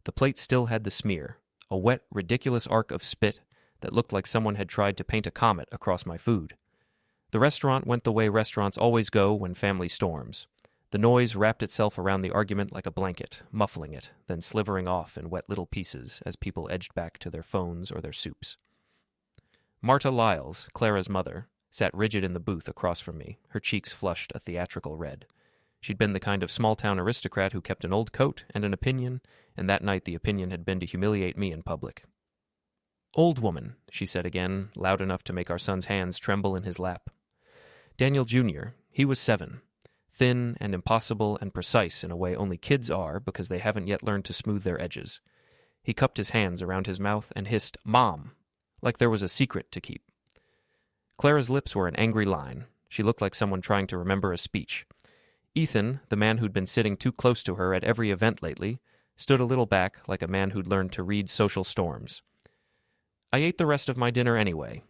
The plate still had the smear, a wet, ridiculous arc of spit that looked like someone had tried to paint a comet across my food. The restaurant went the way restaurants always go when family storms. The noise wrapped itself around the argument like a blanket, muffling it, then slivering off in wet little pieces as people edged back to their phones or their soups. Marta Lyles, Clara's mother, sat rigid in the booth across from me, her cheeks flushed a theatrical red. She'd been the kind of small-town aristocrat who kept an old coat and an opinion, and that night the opinion had been to humiliate me in public. "Old woman," she said again, loud enough to make our son's hands tremble in his lap. Daniel Jr., he was 7, thin and impossible and precise in a way only kids are because they haven't yet learned to smooth their edges. He cupped his hands around his mouth and hissed, "Mom," like there was a secret to keep. Clara's lips were an angry line. She looked like someone trying to remember a speech. Ethan, the man who'd been sitting too close to her at every event lately, stood a little back like a man who'd learned to read social storms. I ate the rest of my dinner anyway.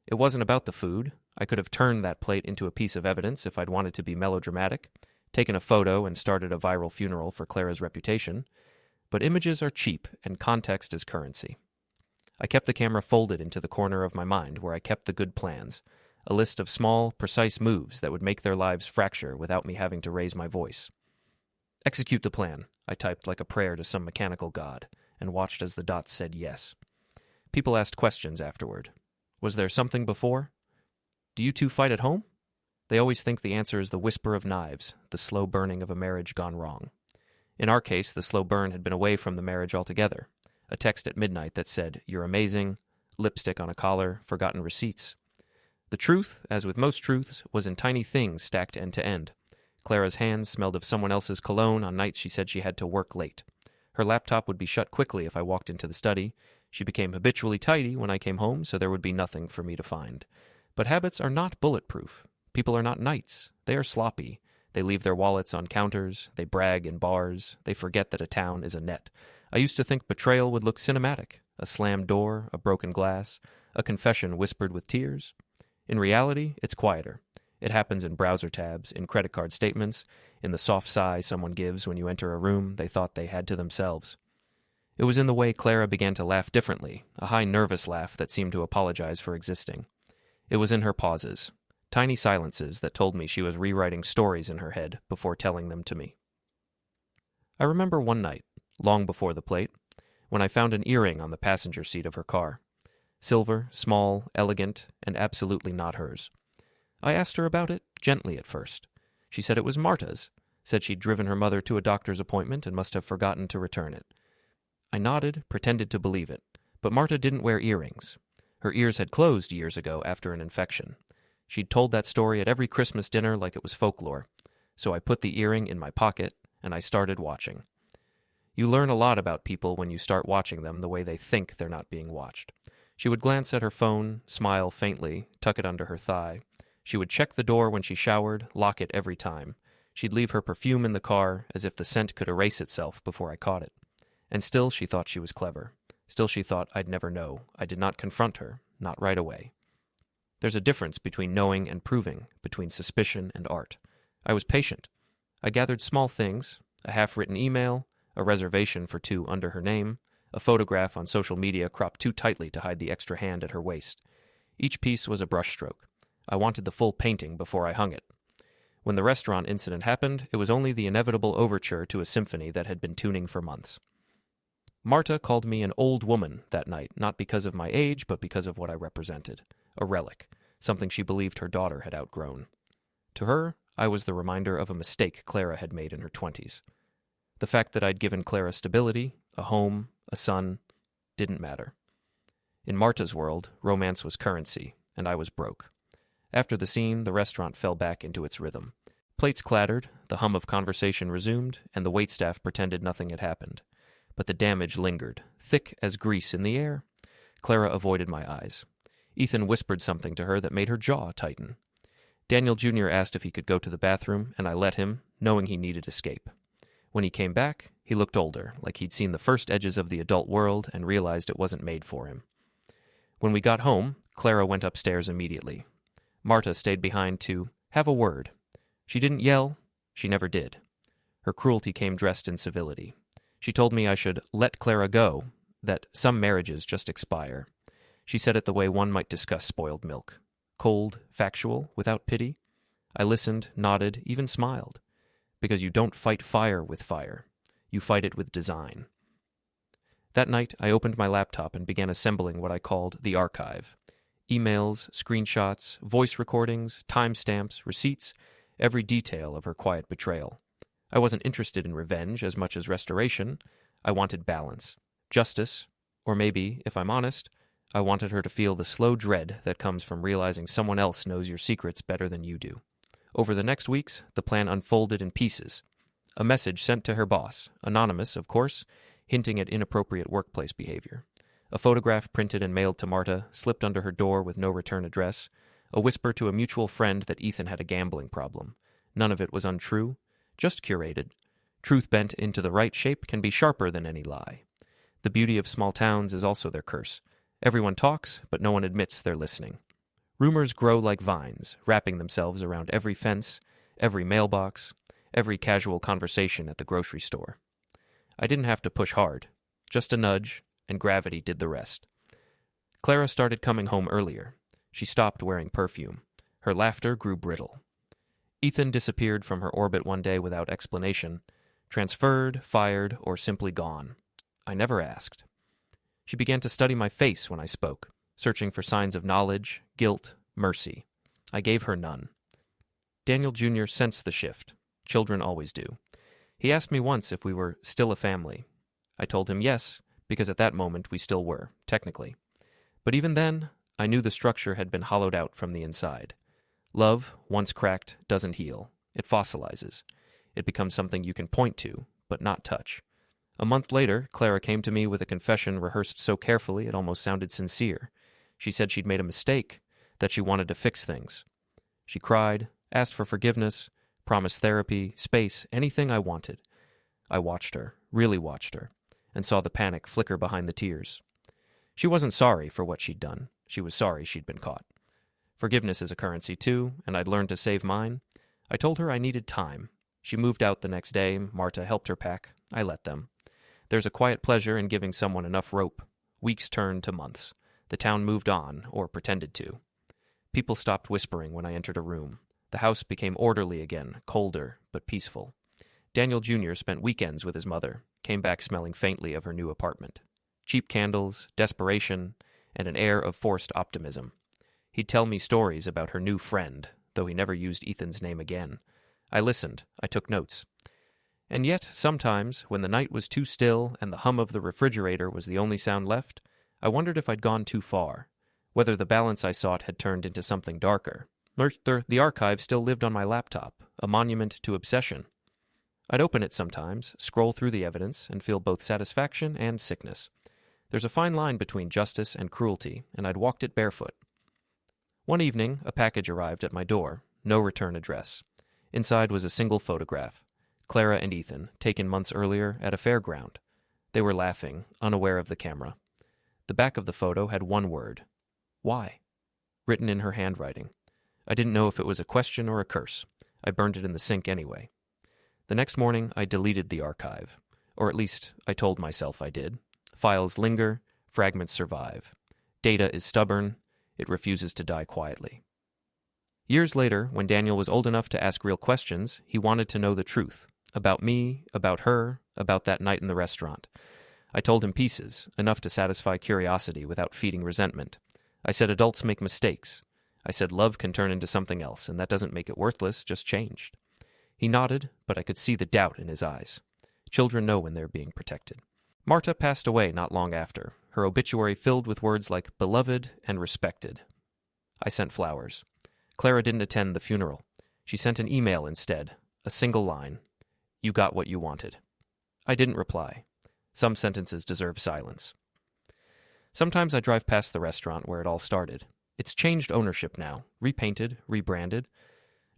It wasn't about the food. I could have turned that plate into a piece of evidence if I'd wanted to be melodramatic, taken a photo and started a viral funeral for Clara's reputation. But images are cheap and context is currency. I kept the camera folded into the corner of my mind where I kept the good plans, a list of small, precise moves that would make their lives fracture without me having to raise my voice. "Execute the plan," I typed like a prayer to some mechanical god, and watched as the dots said yes. People asked questions afterward. Was there something before? Do you two fight at home? They always think the answer is the whisper of knives, the slow burning of a marriage gone wrong. In our case, the slow burn had been away from the marriage altogether. A text at midnight that said, "You're amazing," lipstick on a collar, forgotten receipts. The truth, as with most truths, was in tiny things stacked end to end. Clara's hands smelled of someone else's cologne on nights she said she had to work late. Her laptop would be shut quickly if I walked into the study. She became habitually tidy when I came home, so there would be nothing for me to find. But habits are not bulletproof. People are not knights. They are sloppy. They leave their wallets on counters. They brag in bars. They forget that a town is a net. I used to think betrayal would look cinematic. A slammed door, a broken glass, a confession whispered with tears. In reality, it's quieter. It happens in browser tabs, in credit card statements, in the soft sigh someone gives when you enter a room they thought they had to themselves. It was in the way Clara began to laugh differently, a high nervous laugh that seemed to apologize for existing. It was in her pauses, tiny silences that told me she was rewriting stories in her head before telling them to me. I remember one night, long before the plate, when I found an earring on the passenger seat of her car. Silver, small, elegant, and absolutely not hers. I asked her about it, gently at first. She said it was Marta's, said she'd driven her mother to a doctor's appointment and must have forgotten to return it. I nodded, pretended to believe it, but Marta didn't wear earrings. Her ears had closed years ago after an infection. She'd told that story at every Christmas dinner like it was folklore, so I put the earring in my pocket and I started watching. You learn a lot about people when you start watching them the way they think they're not being watched. She would glance at her phone, smile faintly, tuck it under her thigh. She would check the door when she showered, lock it every time. She'd leave her perfume in the car as if the scent could erase itself before I caught it. And still she thought she was clever. Still she thought I'd never know. I did not confront her, not right away. There's a difference between knowing and proving, between suspicion and art. I was patient. I gathered small things, a half-written email, a reservation for 2 under her name, a photograph on social media cropped too tightly to hide the extra hand at her waist. Each piece was a brushstroke. I wanted the full painting before I hung it. When the restaurant incident happened, it was only the inevitable overture to a symphony that had been tuning for months. Marta called me an old woman that night, not because of my age, but because of what I represented. A relic, something she believed her daughter had outgrown. To her, I was the reminder of a mistake Clara had made in her 20s. The fact that I'd given Clara stability, a home, a son, didn't matter. In Marta's world, romance was currency, and I was broke. After the scene, the restaurant fell back into its rhythm. Plates clattered, the hum of conversation resumed, and the waitstaff pretended nothing had happened. But the damage lingered, thick as grease in the air. Clara avoided my eyes. Ethan whispered something to her that made her jaw tighten. Daniel Jr. asked if he could go to the bathroom, and I let him, knowing he needed escape. When he came back, he looked older, like he'd seen the first edges of the adult world and realized it wasn't made for him. When we got home, Clara went upstairs immediately. Marta stayed behind to have a word. She didn't yell. She never did. Her cruelty came dressed in civility. She told me I should let Clara go, that some marriages just expire. She said it the way one might discuss spoiled milk. Cold, factual, without pity. I listened, nodded, even smiled. Because you don't fight fire with fire. You fight it with design. That night, I opened my laptop and began assembling what I called the archive. Emails, screenshots, voice recordings, timestamps, receipts, every detail of her quiet betrayal. I wasn't interested in revenge as much as restoration. I wanted balance, justice, or maybe, if I'm honest, I wanted her to feel the slow dread that comes from realizing someone else knows your secrets better than you do. Over the next weeks, the plan unfolded in pieces. A message sent to her boss, anonymous, of course, hinting at inappropriate workplace behavior. A photograph printed and mailed to Marta, slipped under her door with no return address. A whisper to a mutual friend that Ethan had a gambling problem. None of it was untrue, just curated. Truth bent into the right shape can be sharper than any lie. The beauty of small towns is also their curse. Everyone talks, but no one admits they're listening. Rumors grow like vines, wrapping themselves around every fence, every mailbox, every casual conversation at the grocery store. I didn't have to push hard, just a nudge, and gravity did the rest. Clara started coming home earlier. She stopped wearing perfume. Her laughter grew brittle. Ethan disappeared from her orbit one day without explanation, transferred, fired, or simply gone. I never asked. She began to study my face when I spoke, searching for signs of knowledge, guilt, mercy. I gave her none. Daniel Jr. sensed the shift. Children always do. He asked me once if we were still a family. I told him yes, because at that moment we still were, technically. But even then, I knew the structure had been hollowed out from the inside. Love, once cracked, doesn't heal. It fossilizes. It becomes something you can point to, but not touch. A month later, Clara came to me with a confession rehearsed so carefully it almost sounded sincere. She said she'd made a mistake, that she wanted to fix things. She cried, asked for forgiveness, promised therapy, space, anything I wanted. I watched her, really watched her, and saw the panic flicker behind the tears. She wasn't sorry for what she'd done. She was sorry she'd been caught. Forgiveness is a currency too, and I'd learned to save mine. I told her I needed time. She moved out the next day. Marta helped her pack. I let them. There's a quiet pleasure in giving someone enough rope. Weeks turned to months. The town moved on, or pretended to. People stopped whispering when I entered a room. The house became orderly again, colder, but peaceful. Daniel Jr. spent weekends with his mother, came back smelling faintly of her new apartment. Cheap candles, desperation, and an air of forced optimism. He'd tell me stories about her new friend, though he never used Ethan's name again. I listened. I took notes. And yet, sometimes, when the night was too still and the hum of the refrigerator was the only sound left, I wondered if I'd gone too far, whether the balance I sought had turned into something darker. The archive still lived on my laptop, a monument to obsession. I'd open it sometimes, scroll through the evidence, and feel both satisfaction and sickness. There's a fine line between justice and cruelty, and I'd walked it barefoot. One evening, a package arrived at my door, no return address. Inside was a single photograph. Clara and Ethan, taken months earlier at a fairground. They were laughing, unaware of the camera. The back of the photo had one word. Why? Written in her handwriting. I didn't know if it was a question or a curse. I burned it in the sink anyway. The next morning, I deleted the archive. Or at least, I told myself I did. Files linger, fragments survive. Data is stubborn. It refuses to die quietly. Years later, when Daniel was old enough to ask real questions, he wanted to know the truth. About me, about her, about that night in the restaurant. I told him pieces, enough to satisfy curiosity without feeding resentment. I said adults make mistakes. I said love can turn into something else, and that doesn't make it worthless, just changed. He nodded, but I could see the doubt in his eyes. Children know when they're being protected. Marta passed away not long after, her obituary filled with words like beloved and respected. I sent flowers. Clara didn't attend the funeral. She sent an email instead, a single line. You got what you wanted. I didn't reply. Some sentences deserve silence. Sometimes I drive past the restaurant where it all started. It's changed ownership now, repainted, rebranded.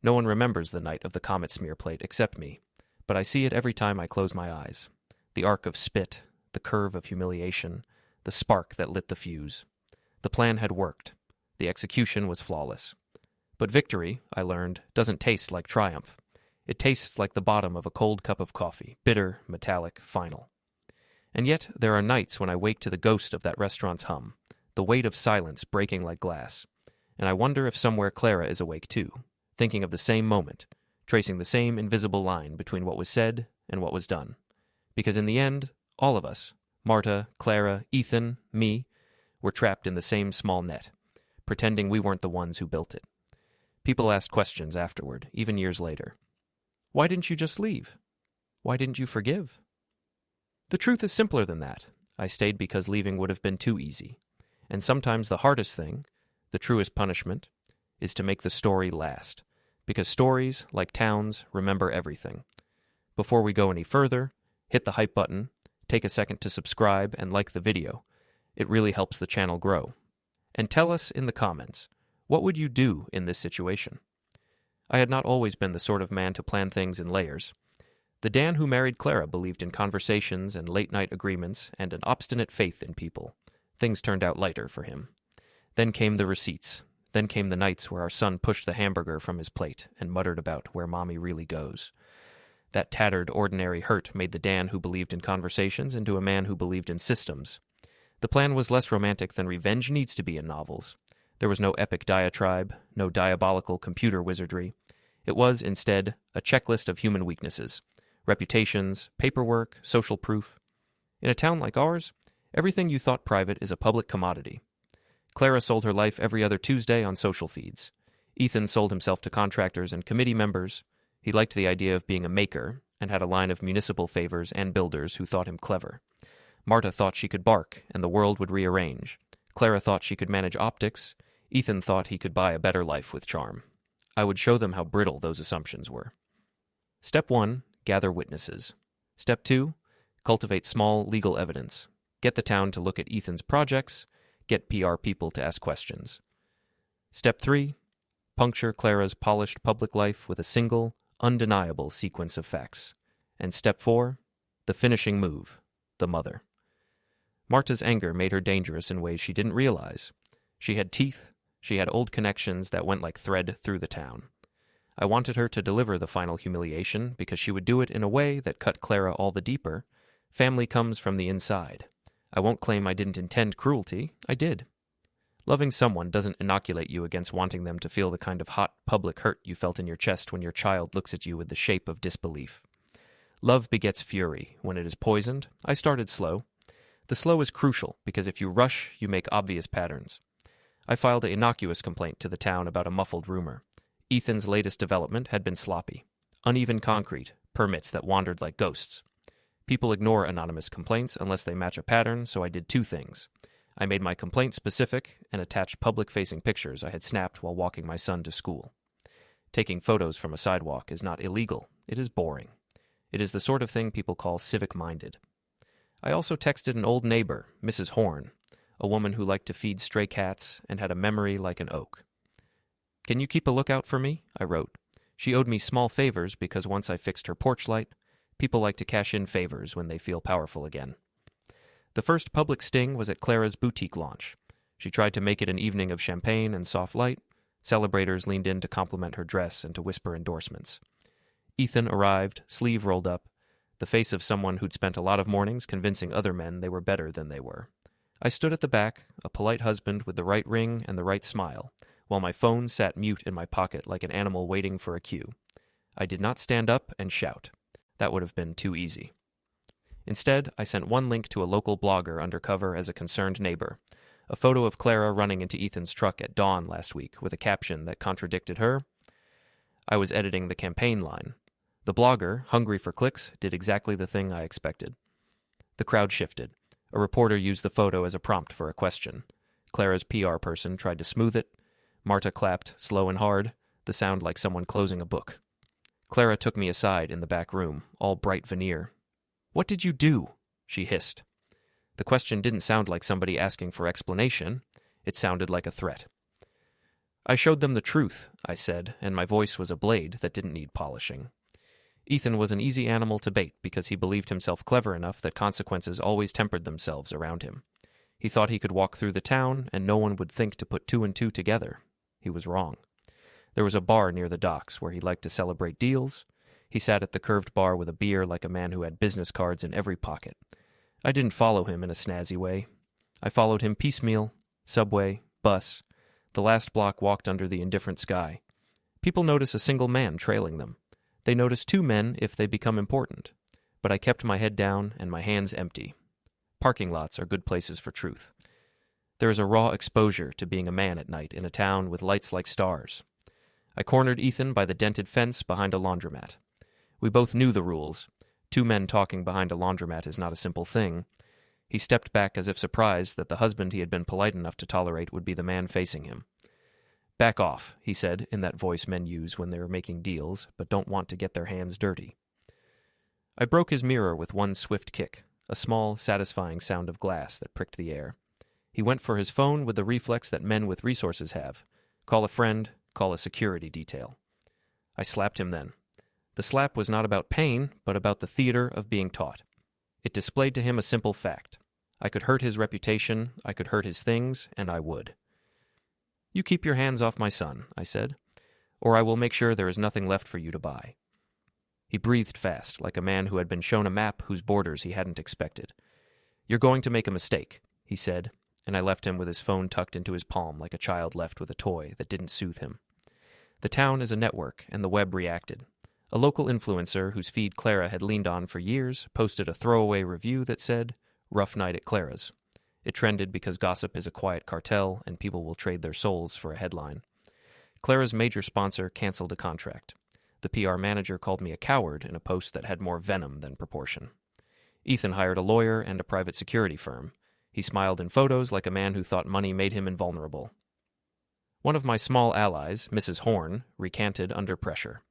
No one remembers the night of the comet smear plate except me, but I see it every time I close my eyes. The arc of spit, the curve of humiliation, the spark that lit the fuse. The plan had worked. The execution was flawless. But victory, I learned, doesn't taste like triumph. It tastes like the bottom of a cold cup of coffee, bitter, metallic, final. And yet there are nights when I wake to the ghost of that restaurant's hum, the weight of silence breaking like glass, and I wonder if somewhere Clara is awake too, thinking of the same moment, tracing the same invisible line between what was said and what was done. Because in the end, all of us, Marta, Clara, Ethan, me, were trapped in the same small net, pretending we weren't the ones who built it. People asked questions afterward, even years later. Why didn't you just leave? Why didn't you forgive? The truth is simpler than that. I stayed because leaving would have been too easy. And sometimes the hardest thing, the truest punishment, is to make the story last. Because stories, like towns, remember everything. Before we go any further, hit the hype button, take a second to subscribe and like the video. It really helps the channel grow. And tell us in the comments, what would you do in this situation? I had not always been the sort of man to plan things in layers. The Dan who married Clara believed in conversations and late-night agreements and an obstinate faith in people. Things turned out lighter for him. Then came the receipts. Then came the nights where our son pushed the hamburger from his plate and muttered about where mommy really goes. That tattered, ordinary hurt made the Dan who believed in conversations into a man who believed in systems. The plan was less romantic than revenge needs to be in novels. There was no epic diatribe, no diabolical computer wizardry. It was, instead, a checklist of human weaknesses. Reputations, paperwork, social proof. In a town like ours, everything you thought private is a public commodity. Clara sold her life every other Tuesday on social feeds. Ethan sold himself to contractors and committee members. He liked the idea of being a maker and had a line of municipal favors and builders who thought him clever. Marta thought she could bark and the world would rearrange. Clara thought she could manage optics. Ethan thought he could buy a better life with charm. I would show them how brittle those assumptions were. Step 1. Gather witnesses. Step 2. Cultivate small legal evidence. Get the town to look at Ethan's projects. Get PR people to ask questions. Step 3. Puncture Clara's polished public life with a single, undeniable sequence of facts. And step 4. The finishing move. The mother. Marta's anger made her dangerous in ways she didn't realize. She had teeth. She had old connections that went like thread through the town. I wanted her to deliver the final humiliation because she would do it in a way that cut Clara all the deeper. Family comes from the inside. I won't claim I didn't intend cruelty. I did. Loving someone doesn't inoculate you against wanting them to feel the kind of hot public hurt you felt in your chest when your child looks at you with the shape of disbelief. Love begets fury. When it is poisoned, I started slow. The slow is crucial because if you rush, you make obvious patterns. I filed an innocuous complaint to the town about a muffled rumor. Ethan's latest development had been sloppy. Uneven concrete, permits that wandered like ghosts. People ignore anonymous complaints unless they match a pattern, so I did 2 things. I made my complaint specific and attached public-facing pictures I had snapped while walking my son to school. Taking photos from a sidewalk is not illegal. It is boring. It is the sort of thing people call civic-minded. I also texted an old neighbor, Mrs. Horn, a woman who liked to feed stray cats and had a memory like an oak. "Can you keep a lookout for me?" I wrote. She owed me small favors because once I fixed her porch light, people like to cash in favors when they feel powerful again. The first public sting was at Clara's boutique launch. She tried to make it an evening of champagne and soft light. Celebrators leaned in to compliment her dress and to whisper endorsements. Ethan arrived, sleeve rolled up, the face of someone who'd spent a lot of mornings convincing other men they were better than they were. I stood at the back, a polite husband with the right ring and the right smile, while my phone sat mute in my pocket like an animal waiting for a cue. I did not stand up and shout. That would have been too easy. Instead, I sent one link to a local blogger undercover as a concerned neighbor, a photo of Clara running into Ethan's truck at dawn last week with a caption that contradicted her. I was editing the campaign line. The blogger, hungry for clicks, did exactly the thing I expected. The crowd shifted. A reporter used the photo as a prompt for a question. Clara's PR person tried to smooth it. Marta clapped, slow and hard, the sound like someone closing a book. Clara took me aside in the back room, all bright veneer. "What did you do?" she hissed. The question didn't sound like somebody asking for explanation. It sounded like a threat. "I showed them the truth," I said, and my voice was a blade that didn't need polishing. Ethan was an easy animal to bait because he believed himself clever enough that consequences always tempered themselves around him. He thought he could walk through the town and no one would think to put 2 and 2 together. He was wrong. There was a bar near the docks where he liked to celebrate deals. He sat at the curved bar with a beer like a man who had business cards in every pocket. I didn't follow him in a snazzy way. I followed him piecemeal, subway, bus. The last block walked under the indifferent sky. People notice a single man trailing them. They notice two men if they become important. But I kept my head down and my hands empty. Parking lots are good places for truth. There is a raw exposure to being a man at night in a town with lights like stars. I cornered Ethan by the dented fence behind a laundromat. We both knew the rules. Two men talking behind a laundromat is not a simple thing. He stepped back as if surprised that the husband he had been polite enough to tolerate would be the man facing him. "Back off," he said in that voice men use when they are making deals but don't want to get their hands dirty. I broke his mirror with one swift kick, a small, satisfying sound of glass that pricked the air. He went for his phone with the reflex that men with resources have. Call a friend, call a security detail. I slapped him then. The slap was not about pain, but about the theater of being taught. It displayed to him a simple fact. I could hurt his reputation, I could hurt his things, and I would. "You keep your hands off my son," I said, "or I will make sure there is nothing left for you to buy." He breathed fast, like a man who had been shown a map whose borders he hadn't expected. "You're going to make a mistake," he said, and I left him with his phone tucked into his palm like a child left with a toy that didn't soothe him. The town is a network, and the web reacted. A local influencer whose feed Clara had leaned on for years posted a throwaway review that said, "Rough night at Clara's." It trended because gossip is a quiet cartel and people will trade their souls for a headline. Clara's major sponsor canceled a contract. The PR manager called me a coward in a post that had more venom than proportion. Ethan hired a lawyer and a private security firm. He smiled in photos like a man who thought money made him invulnerable. One of my small allies, Mrs. Horn, recanted under pressure.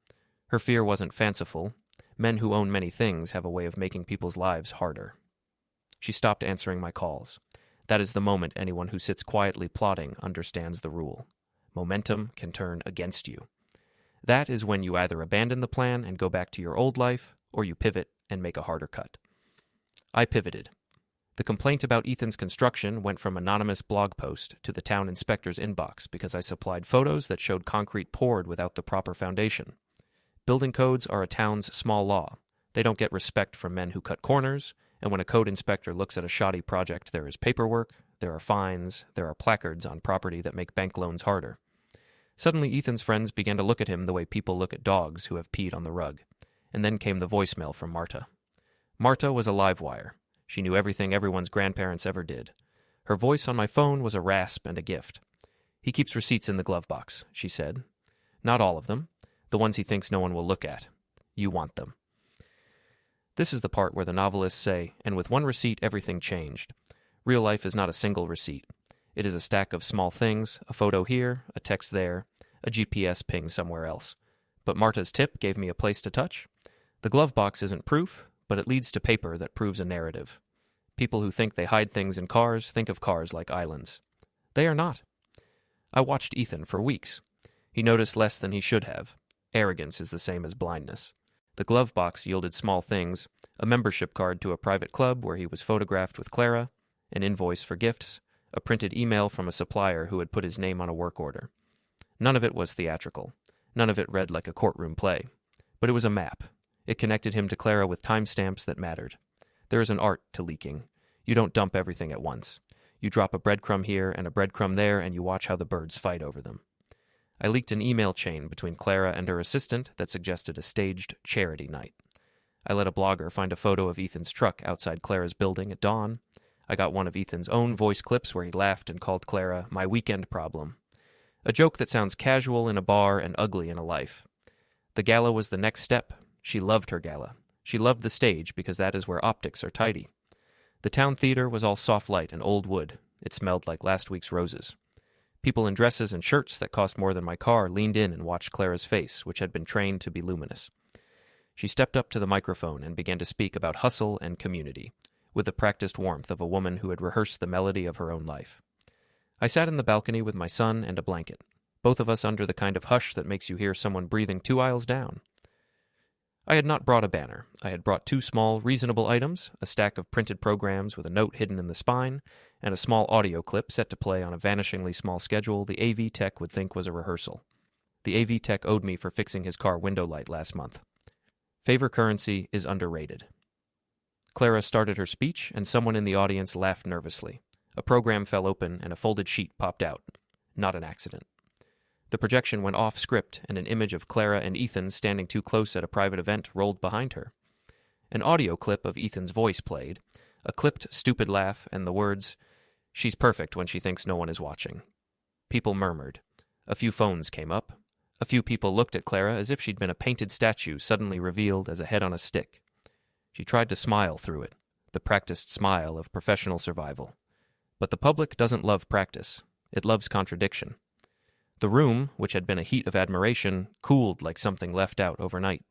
Her fear wasn't fanciful. Men who own many things have a way of making people's lives harder. She stopped answering my calls. That is the moment anyone who sits quietly plotting understands the rule. Momentum can turn against you. That is when you either abandon the plan and go back to your old life, or you pivot and make a harder cut. I pivoted. The complaint about Ethan's construction went from anonymous blog post to the town inspector's inbox because I supplied photos that showed concrete poured without the proper foundation. Building codes are a town's small law. They don't get respect from men who cut corners, and when a code inspector looks at a shoddy project, there is paperwork, there are fines, there are placards on property that make bank loans harder. Suddenly, Ethan's friends began to look at him the way people look at dogs who have peed on the rug. And then came the voicemail from Marta. Marta was a live wire. She knew everything everyone's grandparents ever did. Her voice on my phone was a rasp and a gift. "He keeps receipts in the glove box," she said. "Not all of them. The ones he thinks no one will look at. You want them." This is the part where the novelists say, and with one receipt everything changed. Real life is not a single receipt. It is a stack of small things, a photo here, a text there, a GPS ping somewhere else. But Marta's tip gave me a place to touch. The glove box isn't proof, but it leads to paper that proves a narrative. People who think they hide things in cars think of cars like islands. They are not. I watched Ethan for weeks. He noticed less than he should have. Arrogance is the same as blindness. The glove box yielded small things, a membership card to a private club where he was photographed with Clara, an invoice for gifts, a printed email from a supplier who had put his name on a work order. None of it was theatrical. None of it read like a courtroom play. But it was a map. It connected him to Clara with timestamps that mattered. There is an art to leaking. You don't dump everything at once. You drop a breadcrumb here and a breadcrumb there, and you watch how the birds fight over them. I leaked an email chain between Clara and her assistant that suggested a staged charity night. I let a blogger find a photo of Ethan's truck outside Clara's building at dawn. I got one of Ethan's own voice clips where he laughed and called Clara my weekend problem. A joke that sounds casual in a bar and ugly in a life. The gala was the next step. She loved her gala. She loved the stage because that is where optics are tidy. The town theater was all soft light and old wood. It smelled like last week's roses. People in dresses and shirts that cost more than my car leaned in and watched Clara's face, which had been trained to be luminous. She stepped up to the microphone and began to speak about hustle and community, with the practiced warmth of a woman who had rehearsed the melody of her own life. I sat in the balcony with my son and a blanket, both of us under the kind of hush that makes you hear someone breathing 2 aisles down. I had not brought a banner. I had brought 2 small, reasonable items, a stack of printed programs with a note hidden in the spine, and a small audio clip set to play on a vanishingly small schedule the AV tech would think was a rehearsal. The AV tech owed me for fixing his car window light last month. Favor currency is underrated. Clara started her speech, and someone in the audience laughed nervously. A program fell open, and a folded sheet popped out. Not an accident. The projection went off script, and an image of Clara and Ethan standing too close at a private event rolled behind her. An audio clip of Ethan's voice played, a clipped, stupid laugh, and the words, "She's perfect when she thinks no one is watching." People murmured. A few phones came up. A few people looked at Clara as if she'd been a painted statue suddenly revealed as a head on a stick. She tried to smile through it, the practiced smile of professional survival. But the public doesn't love practice. It loves contradiction. The room, which had been a heat of admiration, cooled like something left out overnight.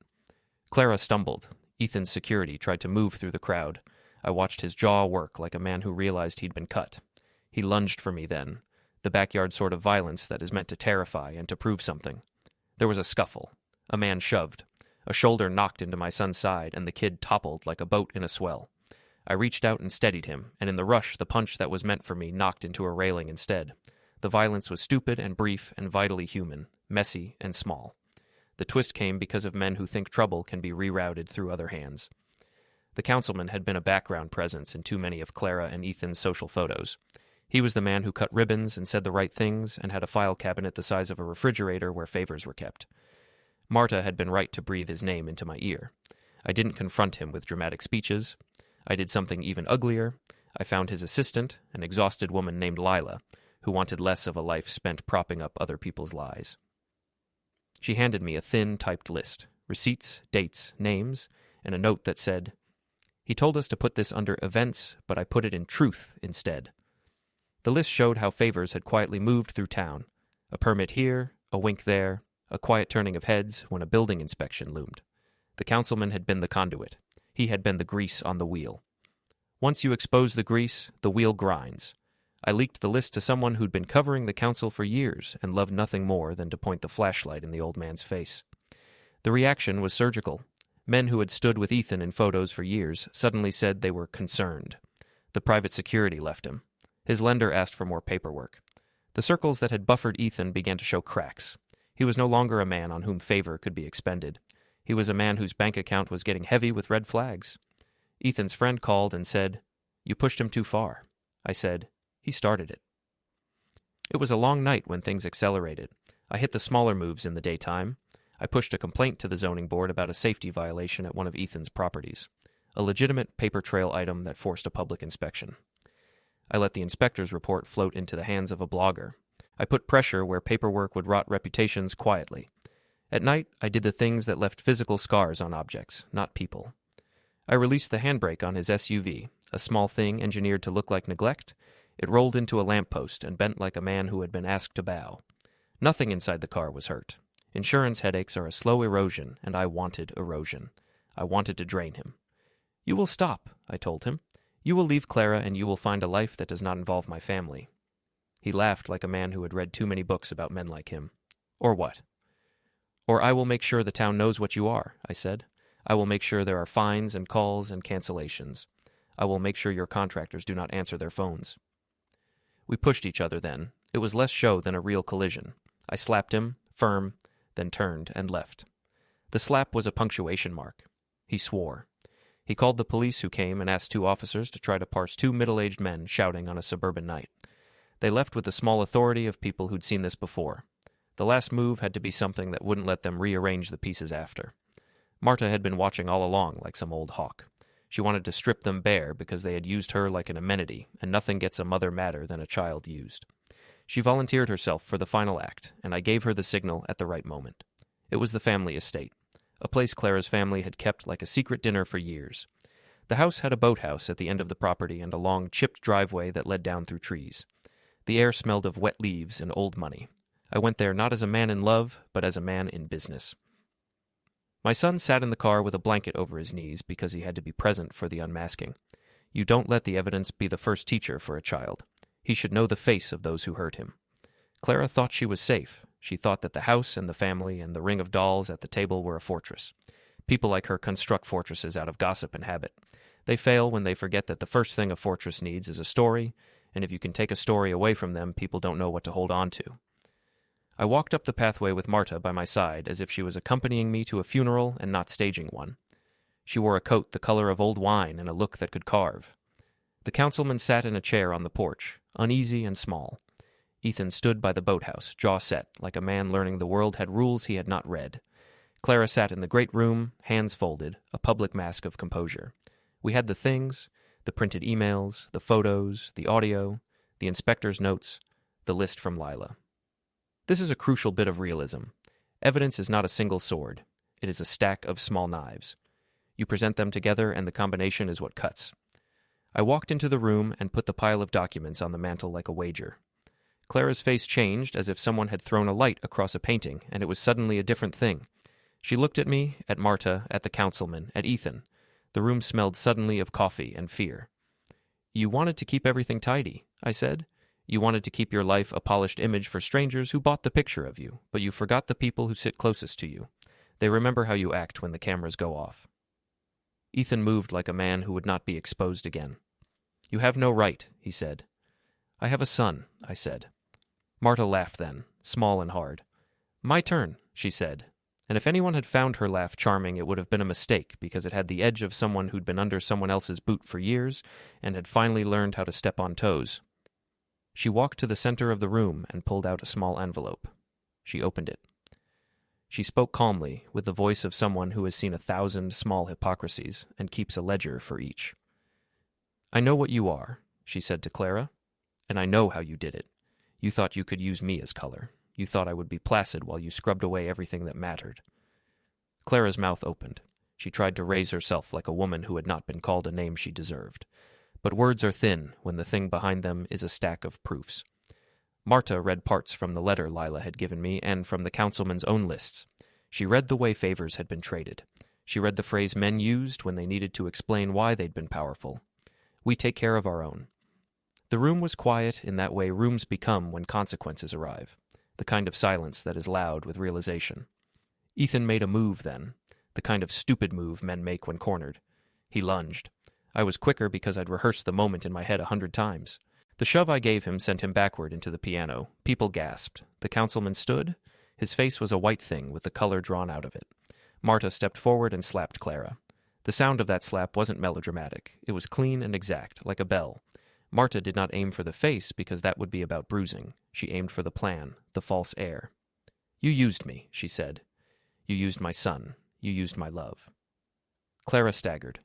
Clara stumbled. Ethan's security tried to move through the crowd. I watched his jaw work like a man who realized he'd been cut. He lunged for me then, the backyard sort of violence that is meant to terrify and to prove something. There was a scuffle. A man shoved. A shoulder knocked into my son's side, and the kid toppled like a boat in a swell. I reached out and steadied him, and in the rush, the punch that was meant for me knocked into a railing instead. The violence was stupid and brief and vitally human, messy and small. The twist came because of men who think trouble can be rerouted through other hands. The councilman had been a background presence in too many of Clara and Ethan's social photos. He was the man who cut ribbons and said the right things and had a file cabinet the size of a refrigerator where favors were kept. Marta had been right to breathe his name into my ear. I didn't confront him with dramatic speeches. I did something even uglier. I found his assistant, an exhausted woman named Lila, who wanted less of a life spent propping up other people's lies. She handed me a thin, typed list, receipts, dates, names, and a note that said, "He told us to put this under events, but I put it in truth instead." The list showed how favors had quietly moved through town. A permit here, a wink there, a quiet turning of heads when a building inspection loomed. The councilman had been the conduit. He had been the grease on the wheel. Once you expose the grease, the wheel grinds. I leaked the list to someone who'd been covering the council for years and loved nothing more than to point the flashlight in the old man's face. The reaction was surgical. Men who had stood with Ethan in photos for years suddenly said they were concerned. The private security left him. His lender asked for more paperwork. The circles that had buffered Ethan began to show cracks. He was no longer a man on whom favor could be expended. He was a man whose bank account was getting heavy with red flags. Ethan's friend called and said, "You pushed him too far." I said, "He started it." It was a long night when things accelerated. I hit the smaller moves in the daytime. I pushed a complaint to the zoning board about a safety violation at one of Ethan's properties, a legitimate paper trail item that forced a public inspection. I let the inspector's report float into the hands of a blogger. I put pressure where paperwork would rot reputations quietly. At night, I did the things that left physical scars on objects, not people. I released the handbrake on his SUV, a small thing engineered to look like neglect. It rolled into a lamppost and bent like a man who had been asked to bow. Nothing inside the car was hurt. Insurance headaches are a slow erosion, and I wanted erosion. I wanted to drain him. "You will stop," I told him. "You will leave Clara, and you will find a life that does not involve my family." He laughed like a man who had read too many books about men like him. "Or what?" "Or I will make sure the town knows what you are," I said. "I will make sure there are fines and calls and cancellations. I will make sure your contractors do not answer their phones." We pushed each other then. It was less show than a real collision. I slapped him, firm, then turned and left. The slap was a punctuation mark. He swore. He called the police, who came and asked two officers to try to parse two middle-aged men shouting on a suburban night. They left with the small authority of people who'd seen this before. The last move had to be something that wouldn't let them rearrange the pieces after. Marta had been watching all along like some old hawk. She wanted to strip them bare because they had used her like an amenity, and nothing gets a mother madder than a child used. She volunteered herself for the final act, and I gave her the signal at the right moment. It was the family estate, a place Clara's family had kept like a secret dinner for years. The house had a boathouse at the end of the property and a long, chipped driveway that led down through trees. The air smelled of wet leaves and old money. I went there not as a man in love, but as a man in business. My son sat in the car with a blanket over his knees because he had to be present for the unmasking. You don't let the evidence be the first teacher for a child. He should know the face of those who hurt him. Clara thought she was safe. She thought that the house and the family and the ring of dolls at the table were a fortress. People like her construct fortresses out of gossip and habit. They fail when they forget that the first thing a fortress needs is a story, and if you can take a story away from them, people don't know what to hold on to. I walked up the pathway with Marta by my side as if she was accompanying me to a funeral and not staging one. She wore a coat the color of old wine and a look that could carve. The councilman sat in a chair on the porch, uneasy and small. Ethan stood by the boathouse, jaw set, like a man learning the world had rules he had not read. Clara sat in the great room, hands folded, a public mask of composure. We had the things, the printed emails, the photos, the audio, the inspector's notes, the list from Lila. This is a crucial bit of realism. Evidence is not a single sword. It is a stack of small knives. You present them together and the combination is what cuts. I walked into the room and put the pile of documents on the mantel like a wager. Clara's face changed as if someone had thrown a light across a painting, and it was suddenly a different thing. She looked at me, at Marta, at the councilman, at Ethan. The room smelled suddenly of coffee and fear. "You wanted to keep everything tidy," I said. "You wanted to keep your life a polished image for strangers who bought the picture of you, but you forgot the people who sit closest to you. They remember how you act when the cameras go off." Ethan moved like a man who would not be exposed again. "You have no right," he said. "I have a son," I said. Marta laughed then, small and hard. "My turn," she said. And if anyone had found her laugh charming, it would have been a mistake, because it had the edge of someone who'd been under someone else's boot for years and had finally learned how to step on toes. She walked to the center of the room and pulled out a small envelope. She opened it. She spoke calmly, with the voice of someone who has seen 1,000 small hypocrisies and keeps a ledger for each. "I know what you are," she said to Clara, "and I know how you did it. You thought you could use me as color. You thought I would be placid while you scrubbed away everything that mattered." Clara's mouth opened. She tried to raise herself like a woman who had not been called a name she deserved. But words are thin when the thing behind them is a stack of proofs. Marta read parts from the letter Lila had given me and from the councilman's own lists. She read the way favors had been traded. She read the phrase men used when they needed to explain why they'd been powerful. "We take care of our own." The room was quiet in that way rooms become when consequences arrive, the kind of silence that is loud with realization. Ethan made a move then, the kind of stupid move men make when cornered. He lunged. I was quicker because I'd rehearsed the moment in my head 100 times. The shove I gave him sent him backward into the piano. People gasped. The councilman stood. His face was a white thing with the color drawn out of it. Marta stepped forward and slapped Clara. The sound of that slap wasn't melodramatic. It was clean and exact, like a bell. Marta did not aim for the face because that would be about bruising. She aimed for the plan, the false air. "You used me," she said. "You used my son. You used my love." Clara staggered.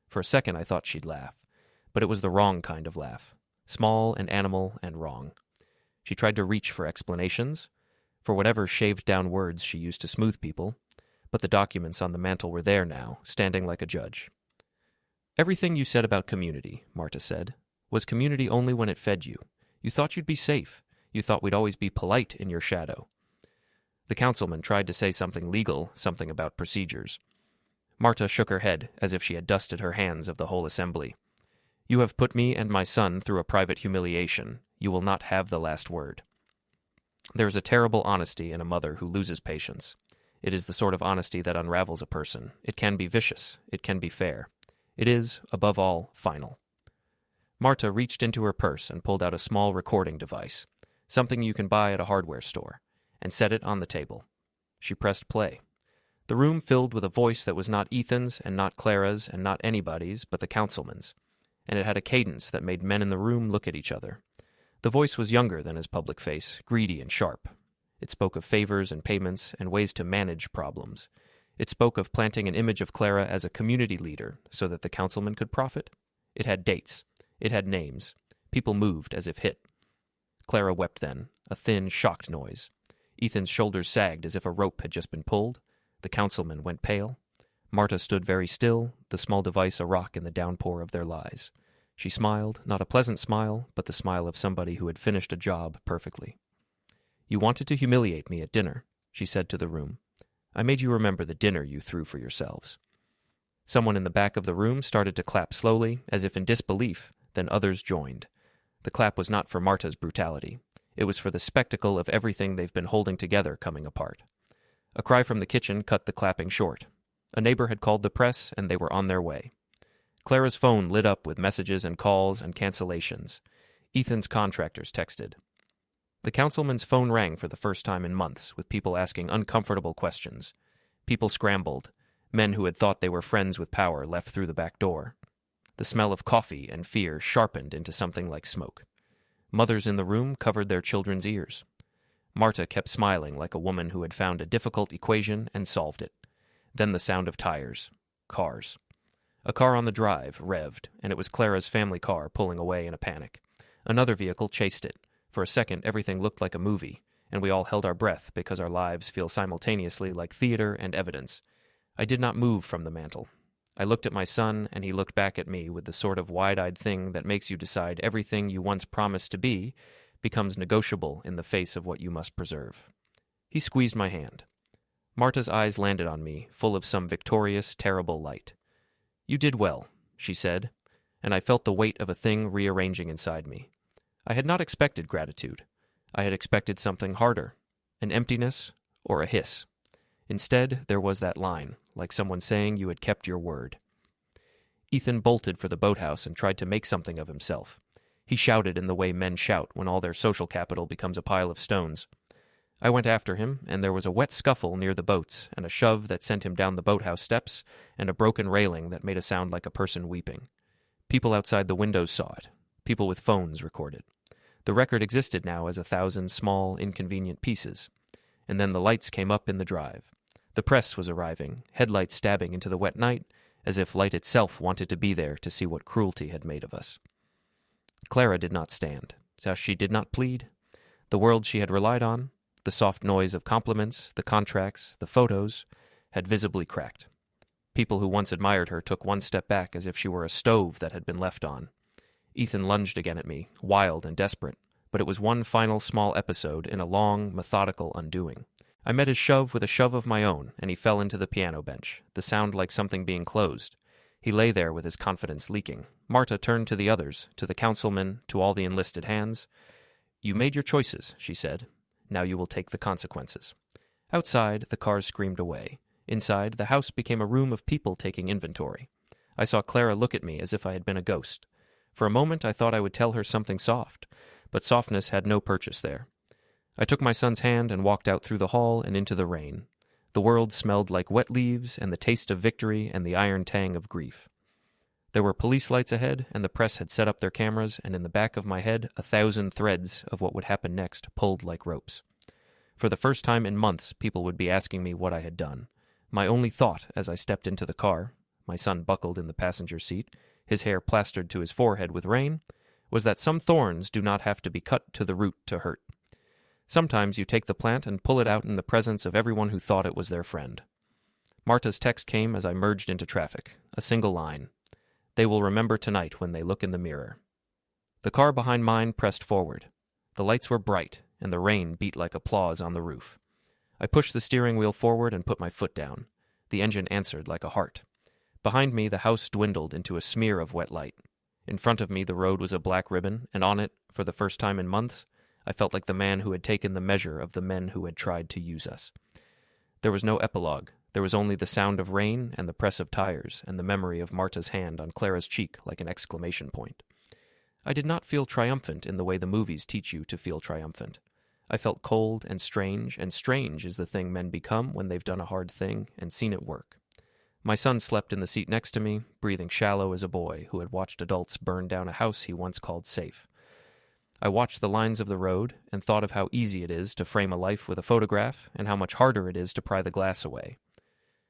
For a second I thought she'd laugh, but it was the wrong kind of laugh. Small and animal and wrong. She tried to reach for explanations, for whatever shaved-down words she used to smooth people, but the documents on the mantel were there now, standing like a judge. "Everything you said about community," Marta said, "was community only when it fed you. You thought you'd be safe. You thought we'd always be polite in your shadow." The councilman tried to say something legal, something about procedures. Marta shook her head, as if she had dusted her hands of the whole assembly. "You have put me and my son through a private humiliation. You will not have the last word." There is a terrible honesty in a mother who loses patience. It is the sort of honesty that unravels a person. It can be vicious. It can be fair. It is, above all, final. Marta reached into her purse and pulled out a small recording device, something you can buy at a hardware store, and set it on the table. She pressed play. The room filled with a voice that was not Ethan's and not Clara's and not anybody's but the councilman's, and it had a cadence that made men in the room look at each other. The voice was younger than his public face, greedy and sharp. It spoke of favors and payments and ways to manage problems. It spoke of planting an image of Clara as a community leader so that the councilman could profit. It had dates. It had names. People moved as if hit. Clara wept then, a thin, shocked noise. Ethan's shoulders sagged as if a rope had just been pulled. The councilman went pale. Marta stood very still, the small device a rock in the downpour of their lies. She smiled, not a pleasant smile, but the smile of somebody who had finished a job perfectly. "You wanted to humiliate me at dinner," she said to the room. "I made you remember the dinner you threw for yourselves." Someone in the back of the room started to clap slowly, as if in disbelief, then others joined. The clap was not for Marta's brutality. It was for the spectacle of everything they've been holding together coming apart. A cry from the kitchen cut the clapping short. A neighbor had called the press, and they were on their way. Clara's phone lit up with messages and calls and cancellations. Ethan's contractors texted. The councilman's phone rang for the first time in months, with people asking uncomfortable questions. People scrambled. Men who had thought they were friends with power left through the back door. The smell of coffee and fear sharpened into something like smoke. Mothers in the room covered their children's ears. Marta kept smiling like a woman who had found a difficult equation and solved it. Then the sound of tires. Cars. A car on the drive revved, and it was Clara's family car pulling away in a panic. Another vehicle chased it. For a second, everything looked like a movie, and we all held our breath because our lives feel simultaneously like theater and evidence. I did not move from the mantel. I looked at my son, and he looked back at me with the sort of wide-eyed thing that makes you decide everything you once promised to be becomes negotiable in the face of what you must preserve. He squeezed my hand. Marta's eyes landed on me, full of some victorious, terrible light. "You did well," she said, and I felt the weight of a thing rearranging inside me. I had not expected gratitude. I had expected something harder, an emptiness or a hiss. Instead, there was that line, like someone saying you had kept your word. Ethan bolted for the boathouse and tried to make something of himself. He shouted in the way men shout when all their social capital becomes a pile of stones. I went after him, and there was a wet scuffle near the boats, and a shove that sent him down the boathouse steps, and a broken railing that made a sound like a person weeping. People outside the windows saw it. People with phones recorded. The record existed now as 1,000 small, inconvenient pieces. And then the lights came up in the drive. The press was arriving, headlights stabbing into the wet night, as if light itself wanted to be there to see what cruelty had made of us. Clara did not stand. She did not plead. The world she had relied on, the soft noise of compliments, the contracts, the photos, had visibly cracked. People who once admired her took one step back as if she were a stove that had been left on. Ethan lunged again at me, wild and desperate, but it was one final small episode in a long, methodical undoing. I met his shove with a shove of my own, and he fell into the piano bench, the sound like something being closed. He lay there with his confidence leaking. Marta turned to the others, to the councilman, to all the enlisted hands. "You made your choices," she said. "Now you will take the consequences." Outside, the cars screamed away. Inside, the house became a room of people taking inventory. I saw Clara look at me as if I had been a ghost. For a moment, I thought I would tell her something soft, but softness had no purchase there. I took my son's hand and walked out through the hall and into the rain. The world smelled like wet leaves and the taste of victory and the iron tang of grief. There were police lights ahead, and the press had set up their cameras, and in the back of my head 1,000 threads of what would happen next pulled like ropes. For the first time in months, people would be asking me what I had done. My only thought as I stepped into the car, my son buckled in the passenger seat, his hair plastered to his forehead with rain, was that some thorns do not have to be cut to the root to hurt. Sometimes you take the plant and pull it out in the presence of everyone who thought it was their friend. Marta's text came as I merged into traffic, a single line. "They will remember tonight when they look in the mirror." The car behind mine pressed forward. The lights were bright, and the rain beat like applause on the roof. I pushed the steering wheel forward and put my foot down. The engine answered like a heart. Behind me, the house dwindled into a smear of wet light. In front of me, the road was a black ribbon, and on it, for the first time in months, I felt like the man who had taken the measure of the men who had tried to use us. There was no epilogue. There was only the sound of rain and the press of tires and the memory of Marta's hand on Clara's cheek like an exclamation point. I did not feel triumphant in the way the movies teach you to feel triumphant. I felt cold and strange is the thing men become when they've done a hard thing and seen it work. My son slept in the seat next to me, breathing shallow as a boy who had watched adults burn down a house he once called safe. I watched the lines of the road and thought of how easy it is to frame a life with a photograph and how much harder it is to pry the glass away.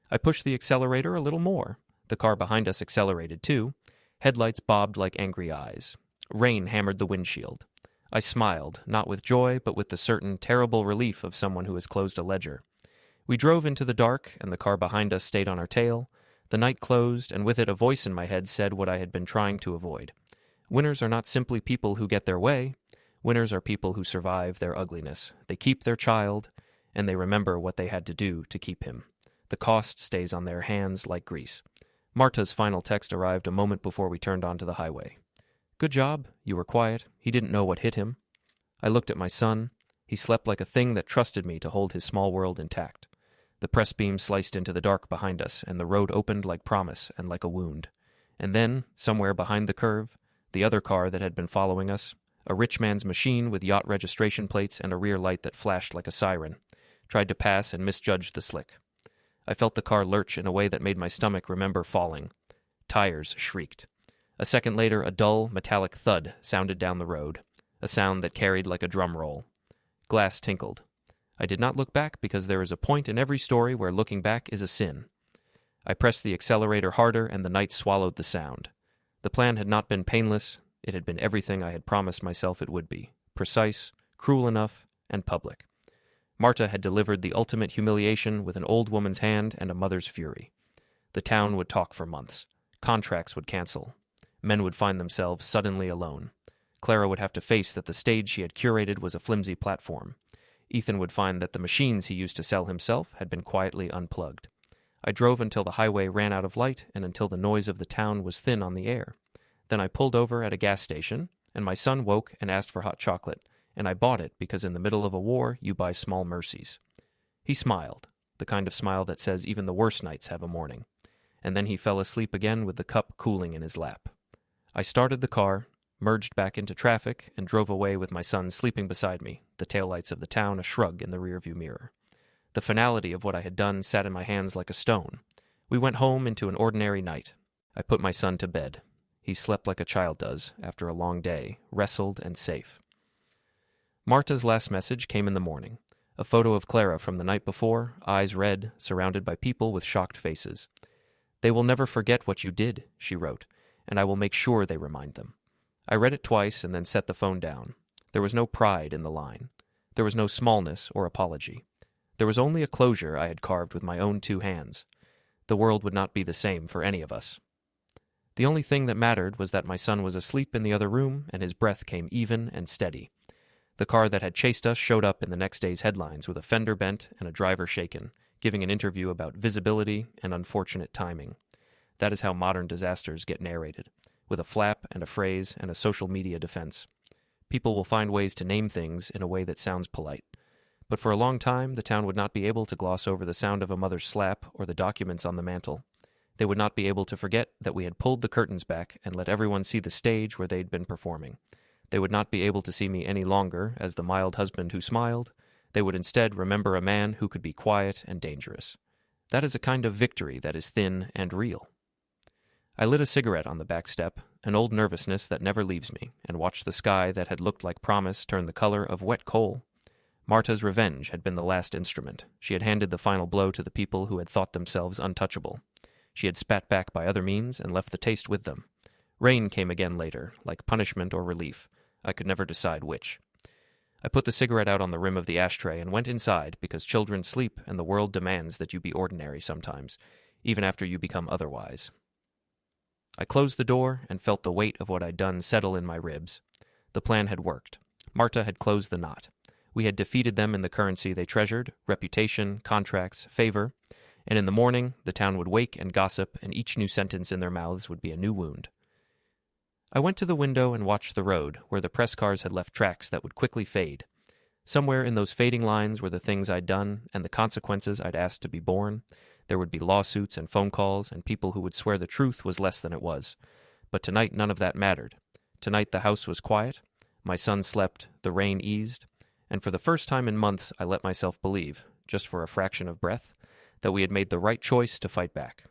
I pushed the accelerator a little more. The car behind us accelerated too. Headlights bobbed like angry eyes. Rain hammered the windshield. I smiled, not with joy, but with the certain, terrible relief of someone who has closed a ledger. We drove into the dark, and the car behind us stayed on our tail. The night closed, and with it a voice in my head said what I had been trying to avoid. Winners are not simply people who get their way. Winners are people who survive their ugliness. They keep their child, and they remember what they had to do to keep him. The cost stays on their hands like grease. Marta's final text arrived a moment before we turned onto the highway. "Good job. You were quiet. He didn't know what hit him." I looked at my son. He slept like a thing that trusted me to hold his small world intact. The press beam sliced into the dark behind us, and the road opened like promise and like a wound. And then, somewhere behind the curve, the other car that had been following us, a rich man's machine with yacht registration plates and a rear light that flashed like a siren, tried to pass and misjudged the slick. I felt the car lurch in a way that made my stomach remember falling. Tires shrieked. A second later, a dull, metallic thud sounded down the road, a sound that carried like a drum roll. Glass tinkled. I did not look back because there is a point in every story where looking back is a sin. I pressed the accelerator harder and the night swallowed the sound. The plan had not been painless. It had been everything I had promised myself it would be. Precise, cruel enough, and public. Marta had delivered the ultimate humiliation with an old woman's hand and a mother's fury. The town would talk for months. Contracts would cancel. Men would find themselves suddenly alone. Clara would have to face that the stage she had curated was a flimsy platform. Ethan would find that the machines he used to sell himself had been quietly unplugged. I drove until the highway ran out of light and until the noise of the town was thin on the air. Then I pulled over at a gas station, and my son woke and asked for hot chocolate, and I bought it because in the middle of a war you buy small mercies. He smiled, the kind of smile that says even the worst nights have a morning, and then he fell asleep again with the cup cooling in his lap. I started the car, merged back into traffic, and drove away with my son sleeping beside me, the taillights of the town a shrug in the rearview mirror. The finality of what I had done sat in my hands like a stone. We went home into an ordinary night. I put my son to bed. He slept like a child does, after a long day, wrestled and safe. Marta's last message came in the morning. A photo of Clara from the night before, eyes red, surrounded by people with shocked faces. "They will never forget what you did," she wrote, "and I will make sure they remind them." I read it twice and then set the phone down. There was no pride in the line. There was no smallness or apology. There was only a closure I had carved with my own 2 hands. The world would not be the same for any of us. The only thing that mattered was that my son was asleep in the other room and his breath came even and steady. The car that had chased us showed up in the next day's headlines with a fender bent and a driver shaken, giving an interview about visibility and unfortunate timing. That is how modern disasters get narrated, with a flap and a phrase and a social media defense. People will find ways to name things in a way that sounds polite. But for a long time, the town would not be able to gloss over the sound of a mother's slap or the documents on the mantel. They would not be able to forget that we had pulled the curtains back and let everyone see the stage where they'd been performing. They would not be able to see me any longer as the mild husband who smiled. They would instead remember a man who could be quiet and dangerous. That is a kind of victory that is thin and real. I lit a cigarette on the back step, an old nervousness that never leaves me, and watched the sky that had looked like promise turn the color of wet coal. Marta's revenge had been the last instrument. She had handed the final blow to the people who had thought themselves untouchable. She had spat back by other means and left the taste with them. Rain came again later, like punishment or relief. I could never decide which. I put the cigarette out on the rim of the ashtray and went inside because children sleep and the world demands that you be ordinary sometimes, even after you become otherwise. I closed the door and felt the weight of what I'd done settle in my ribs. The plan had worked. Marta had closed the knot. We had defeated them in the currency they treasured, reputation, contracts, favor, and in the morning the town would wake and gossip, and each new sentence in their mouths would be a new wound. I went to the window and watched the road, where the press cars had left tracks that would quickly fade. Somewhere in those fading lines were the things I'd done and the consequences I'd asked to be borne. There would be lawsuits and phone calls and people who would swear the truth was less than it was. But tonight none of that mattered. Tonight the house was quiet, my son slept, the rain eased, and for the first time in months I let myself believe, just for a fraction of breath, that we had made the right choice to fight back.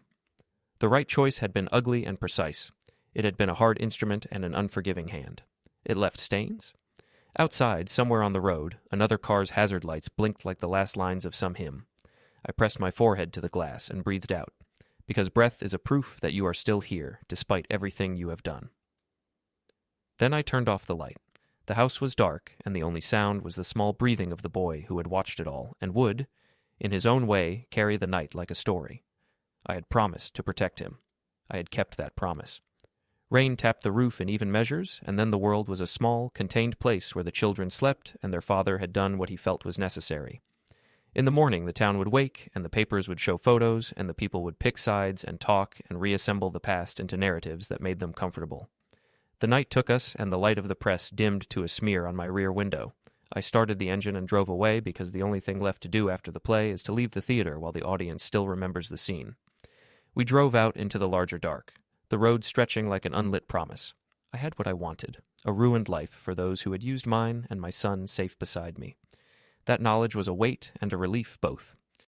The right choice had been ugly and precise. It had been a hard instrument and an unforgiving hand. It left stains. Outside, somewhere on the road, another car's hazard lights blinked like the last lines of some hymn. I pressed my forehead to the glass and breathed out, because breath is a proof that you are still here, despite everything you have done. Then I turned off the light. The house was dark, and the only sound was the small breathing of the boy who had watched it all, and would, in his own way, carry the night like a story. I had promised to protect him. I had kept that promise. Rain tapped the roof in even measures, and then the world was a small, contained place where the children slept and their father had done what he felt was necessary. In the morning, the town would wake, and the papers would show photos, and the people would pick sides and talk and reassemble the past into narratives that made them comfortable. The night took us, and the light of the press dimmed to a smear on my rear window. I started the engine and drove away because the only thing left to do after the play is to leave the theater while the audience still remembers the scene. We drove out into the larger dark, the road stretching like an unlit promise. I had what I wanted, a ruined life for those who had used mine and my son safe beside me. That knowledge was a weight and a relief both.